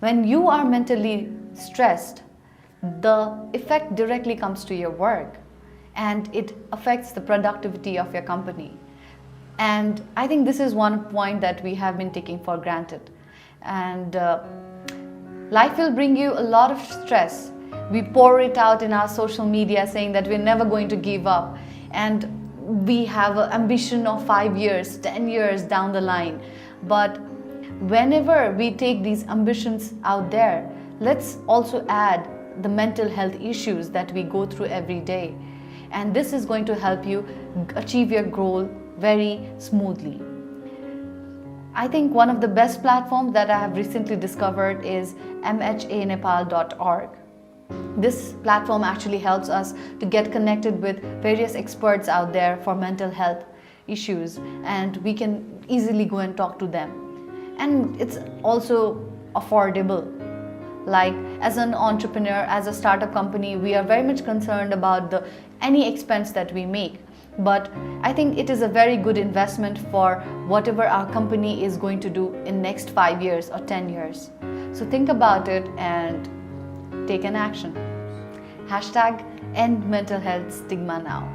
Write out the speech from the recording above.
When you are mentally stressed, the effect directly comes to your work and it affects the productivity of your company. And I think this is one point that we have been taking for granted. And life will bring you a lot of stress. We pour it out in our social media saying that we're never going to give up. And we have an ambition of 5 years, 10 years down the line. But whenever we take these ambitions out there, let's also add the mental health issues that we go through every day. And this is going to help you achieve your goal very smoothly. I think one of the best platforms that I have recently discovered is mhanepal.org. This platform actually helps us to get connected with various experts out there for mental health issues, and we can easily go and talk to them. And it's also affordable. Like as an entrepreneur, as a startup company, we are very much concerned about any expense that we make. But I think it is a very good investment for whatever our company is going to do in next 5 years or 10 years. So think about it and take an action. #End mental health stigma now.